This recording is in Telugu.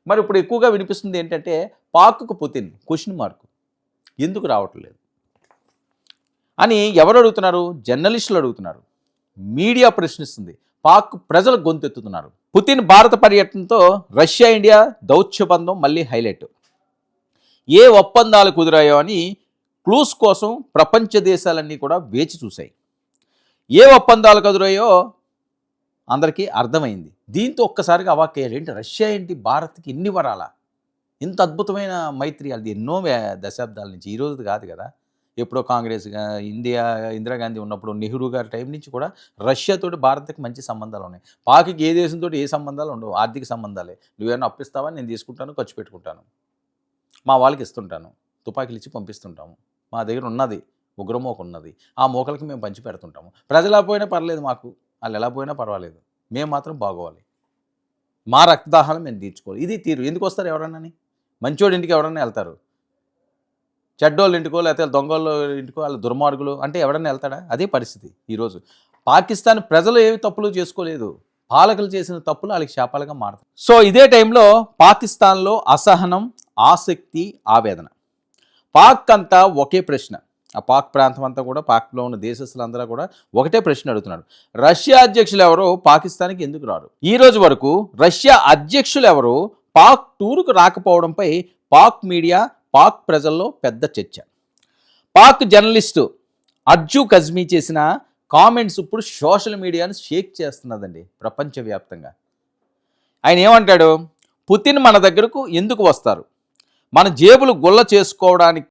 మరి ఇప్పుడు ఎక్కువగా వినిపిస్తుంది ఏంటంటే పాక్కు పుతిన్ క్వశ్చన్ మార్క్ ఎందుకు రావట్లేదు అని ఎవరు అడుగుతున్నారు? జర్నలిస్టులు అడుగుతున్నారు, మీడియా ప్రశ్నిస్తుంది, పాక్ ప్రజలు గొంతెత్తుతున్నారు. పుతిన్ భారత పర్యటనతో రష్యా ఇండియా దౌత్య బంధం మళ్ళీ హైలైట్. ఏ ఒప్పందాలు కుదిరాయో అని క్లూస్ కోసం ప్రపంచ దేశాలన్నీ కూడా వేచి చూశాయి. ఏ ఒప్పందాలు కుదిరాయో అందరికీ అర్థమైంది. దీంతో ఒక్కసారిగా అవాక్కయ్యారు. ఏంటి రష్యా ఏంటి భారత్కి ఇన్ని వరాలా, ఇంత అద్భుతమైన మైత్రి, అది ఎన్నో దశాబ్దాల నుంచి, ఈరోజు కాదు కదా. ఎప్పుడో కాంగ్రెస్ ఇందిరాగాంధీ ఉన్నప్పుడు నెహ్రూ గారి టైం నుంచి కూడా రష్యాతోటి భారత్కి మంచి సంబంధాలు ఉన్నాయి. పాక్కి ఏ దేశంతో ఏ సంబంధాలు ఉండవు, ఆర్థిక సంబంధాలే. నువ్వేమైనా అప్పిస్తావా, నేను తీసుకుంటాను, ఖర్చు పెట్టుకుంటాను, మా వాళ్ళకి ఇస్తుంటాను, తుపాకీలు ఇచ్చి పంపిస్తుంటాము, మా దగ్గర ఉన్నది ఉగ్రమోక ఉన్నది, ఆ మోకలకి మేము పంచి పెడుతుంటాము. ప్రజలు ఎలా పోయినా పర్లేదు, మాకు వాళ్ళు ఎలా పోయినా పర్వాలేదు, మేము మాత్రం బాగోవాలి, మా రక్తదాహాలు మేము తీర్చుకోవాలి. ఇది తీరు. ఎందుకు వస్తారు ఎవరన్నా? మంచోడి ఇంటికి ఎవరన్నా వెళ్తారు, చెడ్డోళ్ళ ఇంటికో లేకపోతే దొంగోళ్ళ ఇంటికో, వాళ్ళు దుర్మార్గులు అంటే ఎవడన్నా వెళ్తాడా? అదే పరిస్థితి ఈరోజు. పాకిస్తాన్ ప్రజలు ఏవి తప్పులు చేసుకోలేదు, పాలకులు చేసిన తప్పులు వాళ్ళకి శాపాలుగా మారుతాయి. సో ఇదే టైంలో పాకిస్తాన్లో అసహనం, ఆసక్తి, ఆవేదన. పాక్ అంతా ఒకే ప్రశ్న, ఆ పాక్ ప్రాంతం అంతా కూడా, పాక్లో ఉన్న దేశస్తులందరూ కూడా ఒకటే ప్రశ్న అడుగుతున్నారు. రష్యా అధ్యక్షులు ఎవరో పాకిస్తాన్కి ఎందుకు రారు? ఈ రోజు వరకు రష్యా అధ్యక్షులు ఎవరో పాక్ టూర్కు రాకపోవడంపై పాక్ మీడియా, పాక్ ప్రజల్లో పెద్ద చర్చ. పాక్ జర్నలిస్టు అర్జు కజ్మీ చేసిన కామెంట్స్ ఇప్పుడు సోషల్ మీడియాను షేక్ చేస్తున్నదండి ప్రపంచవ్యాప్తంగా. ఆయన ఏమంటాడు? పుతిన్ మన దగ్గరకు ఎందుకు వస్తారు? మన జేబులు గుల్ల చేసుకోవడానికి